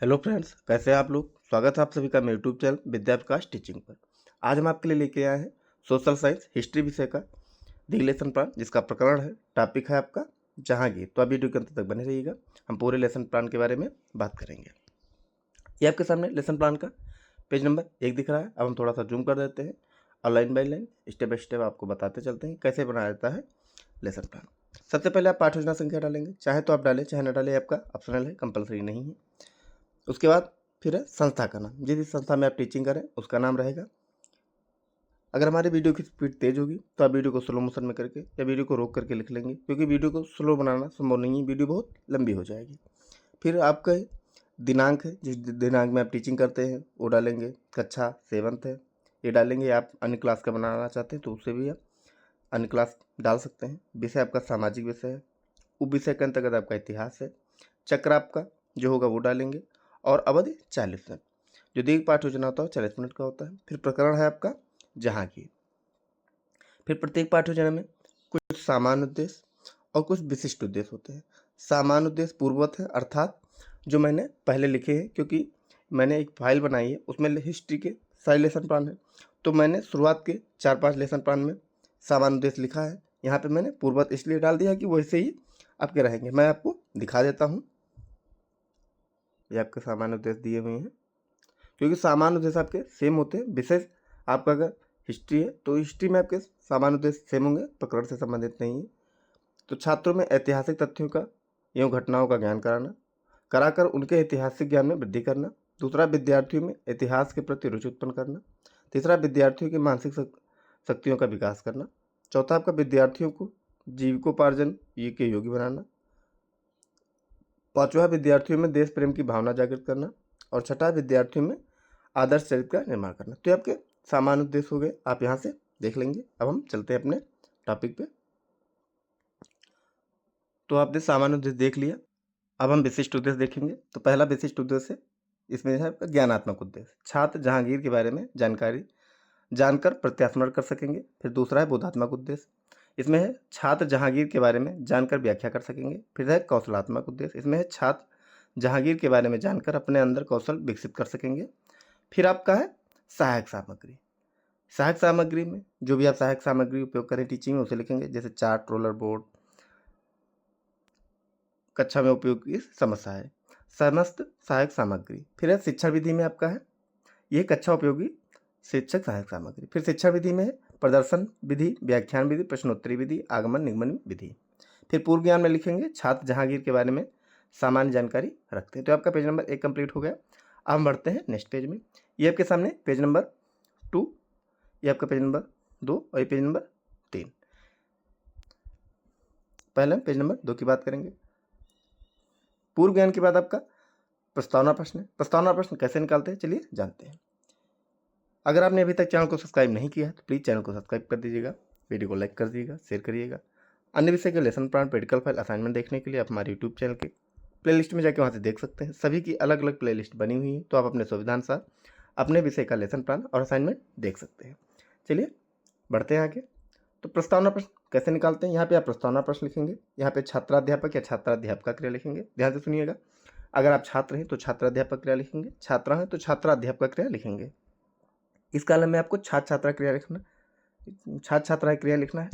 Hello friends, कैसे हैं आप लोग। स्वागत है आप सभी का मेरे यूट्यूब चैनल विद्या विकास टीचिंग पर। आज हम आपके लिए लेके आए हैं सोशल साइंस हिस्ट्री विषय का लेसन प्लान, जिसका प्रकरण है, टॉपिक है आपका जहांगीर। तो आप वीडियो के अंत तक बने रहिएगा, हम पूरे लेसन प्लान के बारे में बात करेंगे। ये आपके सामने लेसन प्लान का पेज नंबर 1 दिख रहा है। अब हम थोड़ा सा जूम कर देते हैं और line by line step by step आपको बताते चलते हैं कैसे बनाया जाता है लेसन प्लान। सबसे पहले आप पाठ योजना संख्या डालेंगे, चाहे तो आप डालें चाहे ना डालें, आपका ऑप्शनल है, कंपलसरी नहीं है। उसके बाद फिर है संस्था का नाम, जिस संस्था में आप टीचिंग करें उसका नाम रहेगा। अगर हमारी वीडियो की स्पीड तेज़ होगी तो आप वीडियो को स्लो मोशन में करके या वीडियो को रोक करके लिख लेंगे, क्योंकि वीडियो को स्लो बनाना संभव नहीं है, वीडियो बहुत लंबी हो जाएगी। फिर आपका दिनांक है, जिस दिनांक में आप टीचिंग करते हैं वो डालेंगे। कक्षा 7th है ये डालेंगे। आप अन्य क्लास का बनाना चाहते हैं तो उससे भी आप अन्य क्लास डाल सकते हैं। विषय आपका सामाजिक विषय है, उप विषय के अंतर्गत आपका इतिहास है। चक्र आपका जो होगा वो डालेंगे और अवधि 40 मिनट। जो दीर्घ पाठ योजना होता है 40 मिनट का होता है। फिर प्रकरण है आपका जहांगीर। फिर प्रत्येक पाठ योजना में कुछ सामान्य उद्देश्य और कुछ विशिष्ट उद्देश्य होते हैं। सामान्य उद्देश्य पूर्ववत है, अर्थात जो मैंने पहले लिखे हैं, क्योंकि मैंने एक फाइल बनाई है उसमें हिस्ट्री के सारे लेसन प्लान है, तो मैंने शुरुआत के 4-5 लेसन प्लान में सामान्य उद्देश्य लिखा है। यहाँ पे मैंने पूर्ववत इसलिए डाल दिया कि वैसे ही आपके रहेंगे। मैं आपको दिखा देता हूँ, ये आपके सामान्य उद्देश्य दिए हुए हैं, क्योंकि सामान्य उद्देश्य आपके सेम होते हैं। विशेष आपका अगर हिस्ट्री है तो हिस्ट्री में आपके सामान्य उद्देश्य सेम होंगे, प्रकरण से संबंधित नहीं है। तो छात्रों में ऐतिहासिक तथ्यों का एवं घटनाओं का ज्ञान कराकर उनके ऐतिहासिक ज्ञान में वृद्धि करना। दूसरा, विद्यार्थियों में इतिहास के प्रति रुचि उत्पन्न करना। तीसरा, विद्यार्थियों की मानसिक शक्तियों का विकास करना। चौथा, आपका विद्यार्थियों को जीविकोपार्जन के योग्य बनाना। पांचवा, विद्यार्थियों में देश प्रेम की भावना जागृत करना। और छठा, विद्यार्थियों में आदर्श चरित्र का निर्माण करना। तो ये आपके सामान्य उद्देश्य हो गए, आप यहाँ से देख लेंगे। अब हम चलते हैं अपने टॉपिक पे। तो आपने सामान्य उद्देश्य देख लिया, अब हम विशिष्ट उद्देश्य देखेंगे। तो पहला विशिष्ट उद्देश्य इसमें है आपका ज्ञानात्मक उद्देश्य। छात्र जहांगीर के बारे में जानकारी जानकर प्रत्यास्मरण कर सकेंगे। फिर दूसरा है बोधात्मक उद्देश्य, इसमें है छात्र जहांगीर के बारे में जानकर व्याख्या कर सकेंगे। फिर है कौशलात्मक उद्देश्य, इसमें है छात्र जहांगीर के बारे में जानकर अपने अंदर कौशल विकसित कर सकेंगे। फिर आपका है सहायक सामग्री। सहायक सामग्री में जो भी आप सहायक सामग्री उपयोग करें टीचिंग में उसे लिखेंगे, जैसे चार्ट, रोलर बोर्ड, कक्षा में उपयोग की समस्या है, समस्त सहायक सामग्री। फिर है शिक्षण विधि में आपका है यह कक्षा उपयोगी शिक्षक सहायक सामग्री। फिर शिक्षा विधि में है प्रदर्शन विधि, व्याख्यान विधि, प्रश्नोत्तरी विधि, आगमन निगमन विधि। फिर पूर्व ज्ञान में लिखेंगे छात्र जहांगीर के बारे में सामान्य जानकारी रखते हैं। तो आपका पेज नंबर 1 कंप्लीट हो गया। अब हम बढ़ते हैं नेक्स्ट पेज में। ये आपके सामने पेज नंबर 2, ये आपका पेज नंबर 2 और ये पेज नंबर 3। पहले हम पेज नंबर 2 की बात करेंगे। पूर्व ज्ञान के बाद आपका प्रस्तावना प्रश्न है। प्रस्तावना प्रश्न कैसे निकालते हैं चलिए जानते हैं। अगर आपने अभी तक चैनल को सब्सक्राइब नहीं किया है तो प्लीज़ चैनल को सब्सक्राइब कर दीजिएगा, वीडियो को लाइक कर दीजिएगा, शेयर करिएगा। अन्य विषय के lesson plan, practical file, assignment देखने के लिए आप हमारे यूट्यूब चैनल के प्लेलिस्ट में जाकर वहाँ से देख सकते हैं। सभी की अलग अलग प्लेलिस्ट बनी हुई है, तो आप अपने सुविधानुसार अपने विषय का लेसन प्लान और असाइनमेंट देख सकते हैं। चलिए बढ़ते हैं आगे। तो प्रस्तावना प्रश्न कैसे निकालते हैं, यहाँ पे आप प्रस्तावना प्रश्न लिखेंगे। यहाँ पे छात्राध्यापक या छात्राध्यापिका क्रिया लिखेंगे। ध्यान से सुनिएगा, अगर आप छात्र हैं तो छात्राध्यापक क्रिया लिखेंगे, छात्रा हैं तो छात्राध्यापक क्रिया लिखेंगे। इस कॉलम में आपको छात्र छात्रा क्रिया लिखना, छात्र छात्रा क्रिया लिखना है।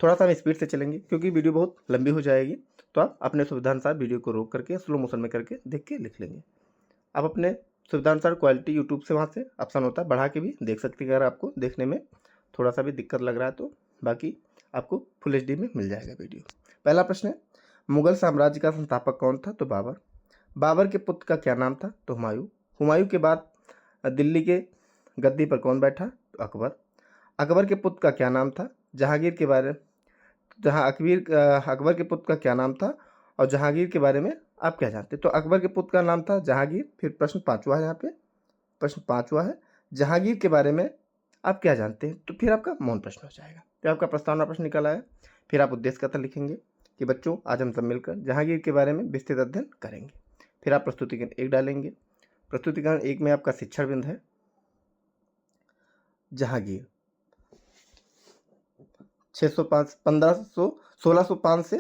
थोड़ा सा हम स्पीड से चलेंगे क्योंकि वीडियो बहुत लंबी हो जाएगी, तो आप अपने सुविधानुसार वीडियो को रोक करके स्लो मोशन में करके देख के लिख लेंगे। आप अपने सुविधानुसार क्वालिटी यूट्यूब से वहाँ से ऑप्शन होता है बढ़ा के भी देख सकते हैं, अगर आपको देखने में थोड़ा सा भी दिक्कत लग रहा है तो। बाकी आपको फुल HD में मिल जाएगा वीडियो। पहला प्रश्न है, मुगल साम्राज्य का संस्थापक कौन था? तो बाबर। बाबर के पुत्र का क्या नाम था? तो हुमायूं। हुमायूं के बाद दिल्ली के गद्दी पर कौन बैठा? तो अकबर। अकबर के पुत्र का क्या नाम था? जहांगीर के बारे अकबर के पुत्र का क्या नाम था और जहांगीर के बारे में आप क्या जानते हैं? तो अकबर के पुत्र का नाम था जहांगीर। फिर प्रश्न 5वां है, यहाँ पे प्रश्न 5वां है, जहांगीर के बारे में आप क्या जानते हैं? तो फिर आपका मौन प्रश्न हो जाएगा। तो आपका प्रस्तावना प्रश्न निकल आया। फिर आप उद्देश्य कथन लिखेंगे कि बच्चों आज हम सब मिलकर जहांगीर के बारे में विस्तृत अध्ययन करेंगे। फिर आप प्रस्तुतिकरण 1 डालेंगे। प्रस्तुतिकरण 1 में आपका शिक्षण बिंदु है जहांगीर 1605 से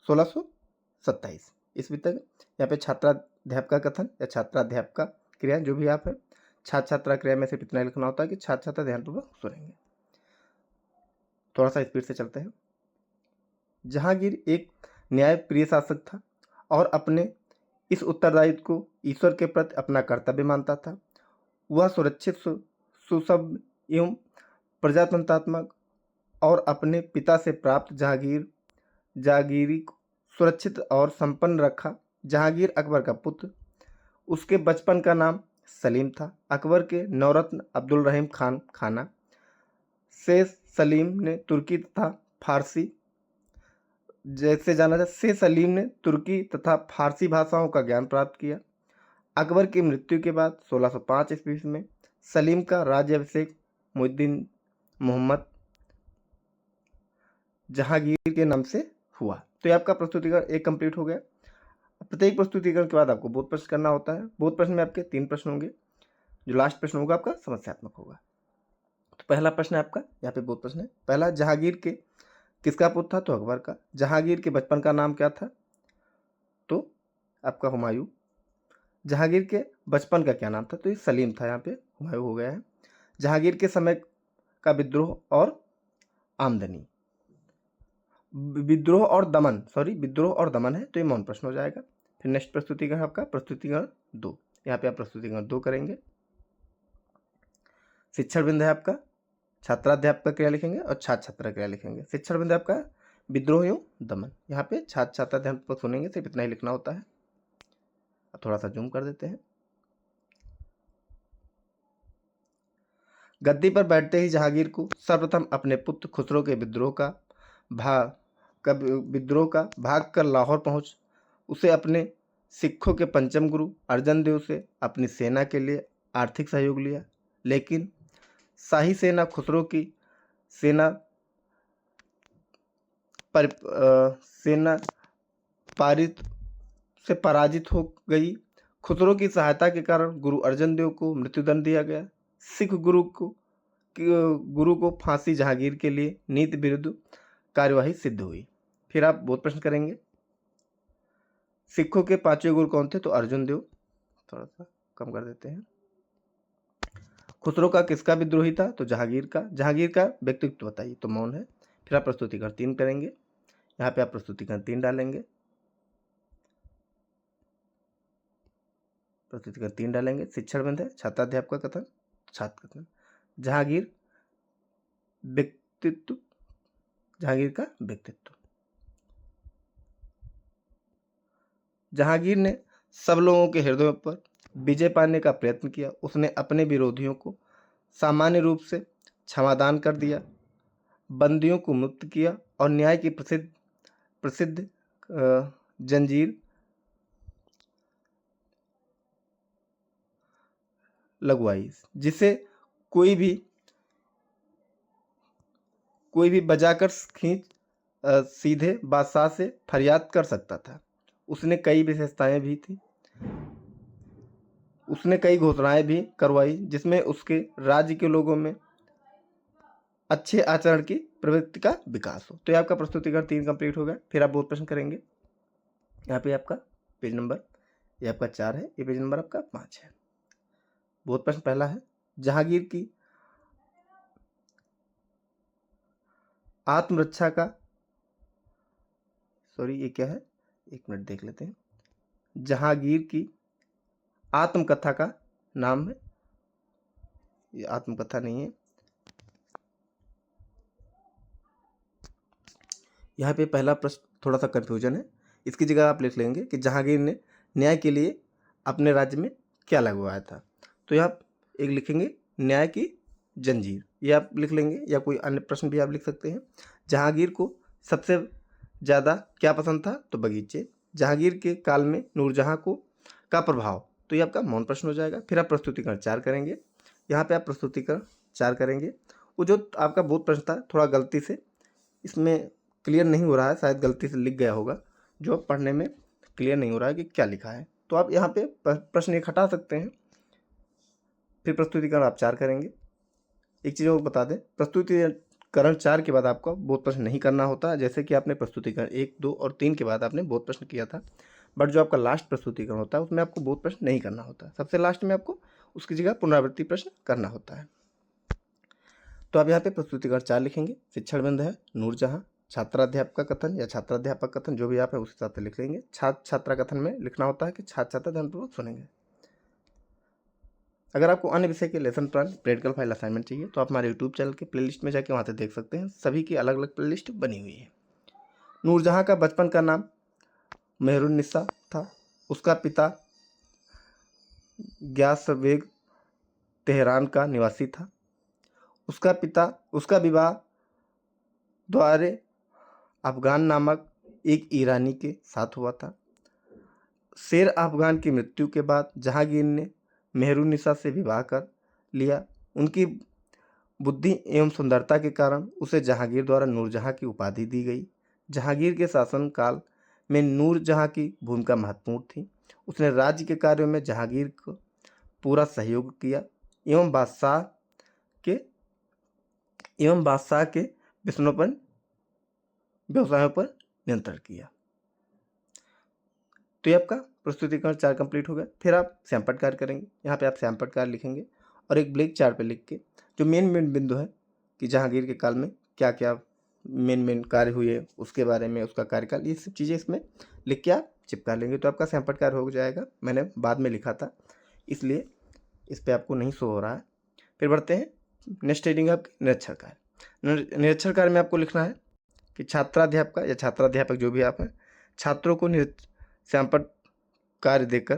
1627 ईस्वी तक। यहाँ पे छात्रा छात्राध्यापका कथन या छात्राध्यापका क्रिया, जो भी आप है। छात्र छात्रा क्रिया में से इतना लिखना होता है कि छात्र छात्रा ध्यानपूर्वक सुनेंगे। थोड़ा सा स्पीड से चलते हैं। जहांगीर एक न्यायप्रिय शासक था और अपने इस उत्तरदायित्व को ईश्वर के प्रति अपना कर्तव्य मानता था। वह सुरक्षित, सुसभ्य एवं प्रजातंत्रात्मक और अपने पिता से प्राप्त जागीरी को सुरक्षित और संपन्न रखा। जहांगीर अकबर का पुत्र। उसके बचपन का नाम सलीम था। अकबर के नौरत्न अब्दुल रहीम खान खाना से सलीम ने तुर्की तथा फारसी जैसे जाना जाए से सलीम ने तुर्की तथा फारसी भाषाओं का ज्ञान प्राप्त किया। अकबर की मृत्यु के बाद 1605 ईस्वी में सलीम का राज्याभिषेक मुइज्जुद्दीन मोहम्मद जहांगीर के नाम से हुआ। तो ये आपका प्रस्तुतिकरण एक कंप्लीट हो गया। प्रत्येक प्रस्तुतिकरण के बाद आपको बोध प्रश्न करना होता है। बोध प्रश्न में आपके 3 प्रश्न होंगे। जो लास्ट प्रश्न होगा आपका समस्यात्मक होगा। तो पहला प्रश्न है आपका, यहाँ पे बोध प्रश्न है। पहला, जहांगीर के किसका पुत्र था? तो अकबर का। जहांगीर के बचपन का नाम क्या था? तो आपका हुमायूं। जहांगीर के बचपन का क्या नाम था? तो ये सलीम था, यहाँ पे हुमायूं हो गया है। जहांगीर के समय का विद्रोह और आमदनी, विद्रोह और दमन है, तो ये मौन प्रश्न हो जाएगा। फिर नेक्स्ट प्रस्तुतिकरण आपका प्रस्तुतिकरण 2, यहाँ पे आप प्रस्तुतिकरण 2 करेंगे। शिक्षण बिंदु है आपका, छात्राध्यापक क्रिया लिखेंगे और छात्र छात्रा क्रिया लिखेंगे। शिक्षण बिंदु आपका विद्रोह एवं दमन, यहाँ पे छात्र छात्रा अध्यापक सुनेंगे, सिर्फ इतना ही लिखना होता है। थोड़ा सा जूम कर देते हैं। गद्दी पर बैठते ही जहांगीर को सर्वप्रथम अपने पुत्र खुसरो के विद्रोह का भाग कर लाहौर पहुंच उसे अपने सिखों के पंचम गुरु अर्जन देव से अपनी सेना के लिए आर्थिक सहयोग लिया। लेकिन शाही सेना खुसरो की सेना पराजित हो गई। खुसरो की सहायता के कारण गुरु अर्जन देव को मृत्युदंड दिया गया। सिख गुरु को फांसी जहांगीर के लिए नीति विरुद्ध कार्यवाही सिद्ध हुई। फिर आप बोध प्रश्न करेंगे। सिखों के 5वें गुरु कौन थे? तो अर्जुन देव। थोड़ा सा कम कर देते हैं। खुसरो का किसका विद्रोही था? तो जहांगीर का। जहांगीर का व्यक्तित्व बताइए, तो मौन है। फिर आप प्रस्तुतिकरण 3 करेंगे। यहाँ पे आप प्रस्तुतिकरण 3 डालेंगे। प्रस्तुतिकरण 3 डालेंगे। शिक्षण बिंदु है, छात्राध्यापक कथन, छात्र कथन। जहांगीर का व्यक्तित्व। जहांगीर ने सब लोगों के हृदयों पर विजय पाने का प्रयत्न किया। उसने अपने विरोधियों को सामान्य रूप से क्षमादान कर दिया, बंदियों को मुक्त किया और न्याय की प्रसिद्ध जंजीर लगवाई, जिसे कोई भी बजाकर खींच सीधे बादशाह से फरियाद कर सकता था। उसने कई विशेषताएं भी थी। उसने कई घोषणाएं भी करवाई जिसमें उसके राज्य के लोगों में अच्छे आचरण की प्रवृत्ति का विकास हो। तो ये आपका प्रस्तुतिकरण 3 कंप्लीट हो गया। फिर आप बोध प्रश्न करेंगे। यहाँ पे आपका पेज नंबर, ये आपका 4 है, ये पेज नंबर आपका 5 है। बोध प्रश्न पहला है, जहांगीर की आत्मरक्षा का, ये क्या है, 1 मिनट देख लेते हैं। जहांगीर की आत्मकथा का नाम है, ये आत्मकथा नहीं है। यहाँ पे पहला प्रश्न थोड़ा सा कंफ्यूजन है, इसकी जगह आप लिख लेंगे कि जहांगीर ने न्याय के लिए अपने राज्य में क्या लगवाया था। तो यहाँ एक लिखेंगे न्याय की जंजीर, ये आप लिख लेंगे, या कोई अन्य प्रश्न भी आप लिख सकते हैं। जहांगीर को सबसे ज़्यादा क्या पसंद था? तो बगीचे। जहांगीर के काल में नूरजहां का प्रभाव, तो ये आपका मौन प्रश्न हो जाएगा। फिर आप प्रस्तुतिकरण 4 करेंगे। यहाँ पे आप प्रस्तुतिकरण 4 करेंगे। वो जो आपका बोध प्रश्न था, थोड़ा गलती से इसमें क्लियर नहीं हो रहा है, शायद गलती से लिख गया होगा, जो पढ़ने में क्लियर नहीं हो रहा है कि क्या लिखा है। तो आप यहाँ पे प्रश्न एक हटा सकते हैं। फिर प्रस्तुतिकरण आप 4 करेंगे। एक चीज़ और बता दें, प्रस्तुतिकरण 4 के बाद आपको बोध प्रश्न नहीं करना होता। जैसे कि आपने प्रस्तुतिकरण 1, 2 और 3 के बाद आपने बोध प्रश्न किया था। बट जो आपका लास्ट प्रस्तुतिकरण होता है उसमें आपको बोध प्रश्न नहीं करना होता है, सबसे लास्ट में आपको उसकी जगह पुनरावृत्ति प्रश्न करना होता है। तो आप यहाँ पे प्रस्तुतिकरण 4 लिखेंगे। शिक्षण बिंदु है नूरजहां, छात्राध्यापक का कथन या छात्राध्यापक कथन जो भी आप है उस हिसाब से लिख लेंगे। छात्र छात्रा कथन में लिखना होता है कि छात्र छात्रा ध्यानपूर्वक सुनेंगे। अगर आपको अन्य विषय के lesson plan practical file assignment चाहिए तो आप हमारे यूट्यूब चैनल के प्लेलिस्ट में जाके वहाँ से देख सकते हैं, सभी की अलग अलग प्लेलिस्ट बनी हुई है। नूरजहां का बचपन का नाम मेहरुन्निसा था। उसका पिता ग्यासवेग तेहरान का निवासी था। उसका विवाह द्वारे अफगान नामक एक ईरानी के साथ हुआ था। शेर अफगान की मृत्यु के बाद जहांगीर ने मेहरुन्निसा से विवाह कर लिया। उनकी बुद्धि एवं सुंदरता के कारण उसे जहांगीर द्वारा नूरजहां की उपाधि दी गई। जहांगीर के शासनकाल में नूरजहां की भूमिका महत्वपूर्ण थी। उसने राज्य के कार्यों में जहांगीर को पूरा सहयोग किया एवं बादशाह के व्यवसायों पर नियंत्रण किया। तो ये आपका प्रस्तुतिकरण 4 कंप्लीट हो गया। फिर आप सैंपल कार्य करेंगे। यहाँ पे आप सैंपल कार्य लिखेंगे और एक ब्लैंक चार्ट पे लिख के जो मेन बिंदु है कि जहांगीर के काल में क्या क्या मेन कार्य हुए उसके बारे में, उसका कार्यकाल, ये सब चीज़ें इसमें लिख के आप चिपका लेंगे तो आपका सैंपल कार्य हो जाएगा। मैंने बाद में लिखा था इसलिए इस पर आपको नहीं शो हो रहा है। फिर बढ़ते हैं नेक्स्ट रीडिंग आपकी निरीक्षण कार्य। निरीक्षण कार्य में आपको लिखना है कि छात्राध्यापक या छात्राध्यापक जो भी आप हैं छात्रों को सैंपल कार्य देकर,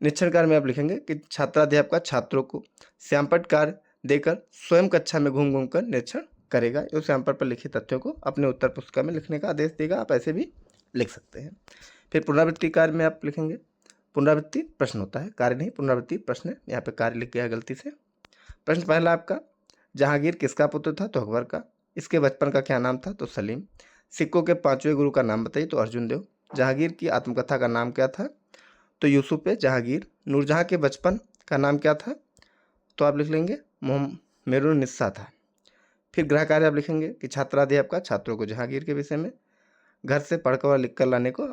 निरीक्षण कार्य में आप लिखेंगे कि छात्राध्यापक छात्रों को सैंपल कार्य देकर स्वयं कक्षा में घूम घूम कर निरीक्षण करेगा। उस सैंपल पर लिखे तथ्यों को अपने उत्तर पुस्तिका में लिखने का आदेश देगा। आप ऐसे भी लिख सकते हैं। फिर पुनरावृत्ति कार्य में आप लिखेंगे, पुनरावृत्ति प्रश्न होता है, कार्य नहीं, पुनरावृत्ति प्रश्न है। यहाँ पे कार्य लिख गया गलती से। प्रश्न पहला आपका, जहांगीर किसका पुत्र था? तो अकबर का। इसके बचपन का क्या नाम था? तो सलीम। सिखों के 5वें गुरु का नाम बताइए? तो अर्जुन देव। जहांगीर की आत्मकथा का नाम क्या था? तो यूसुफ जहांगीर। नूरजहां के बचपन का नाम क्या था? तो आप लिख लेंगे मेहरुन्निसा था। फिर गृह कार्य आप लिखेंगे कि छात्राध्यापक छात्रों को जहांगीर के विषय में घर से पढ़कर और लिख कर लाने को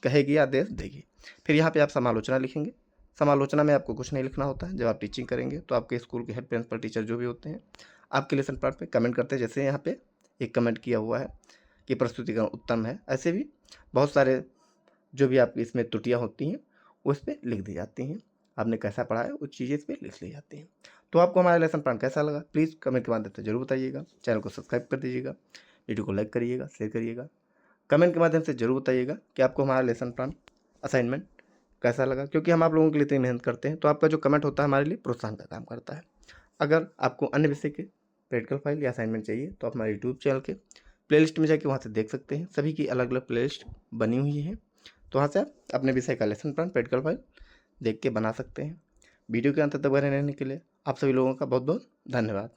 कहेगी, आदेश देगी। फिर यहाँ पे आप समालोचना लिखेंगे। समालोचना में आपको कुछ नहीं लिखना होता है। जब आप टीचिंग करेंगे तो आपके स्कूल के हेड प्रिंसिपल टीचर जो भी होते हैं आपके लेसन प्लान पे कमेंट करते हैं। जैसे यहाँ पे एक कमेंट किया हुआ है कि प्रस्तुतिकरण उत्तम है, ऐसे भी बहुत सारे जो भी आपकी इसमें त्रुटियाँ होती हैं वो इस पर लिख दी जाती हैं। आपने कैसा पढ़ा है वो चीज़ें इस पर लिख ली जाती हैं। तो आपको हमारा लेसन प्लान कैसा लगा प्लीज़ कमेंट के माध्यम से जरूर बताइएगा। चैनल को सब्सक्राइब कर दीजिएगा, वीडियो को लाइक करिएगा, शेयर करिएगा। कमेंट के माध्यम से जरूर बताइएगा कि आपको हमारा लेसन प्लान असाइनमेंट कैसा लगा, क्योंकि हम आप लोगों के लिए इतनी मेहनत करते हैं तो आपका जो कमेंट होता है हमारे लिए प्रोत्साहन का काम करता है। अगर आपको अन्य विषय के प्रैक्टिकल फाइल या असाइनमेंट चाहिए तो आप हमारे यूट्यूब चैनल के प्लेलिस्ट में जाके वहाँ से देख सकते हैं। सभी की अलग अलग प्लेलिस्ट बनी हुई है, तो वहाँ से आप अपने विषय का लेसन प्लान प्रैक्टिकल फाइल देख के बना सकते हैं। वीडियो के अंत तक बने रहने के लिए आप सभी लोगों का बहुत बहुत धन्यवाद।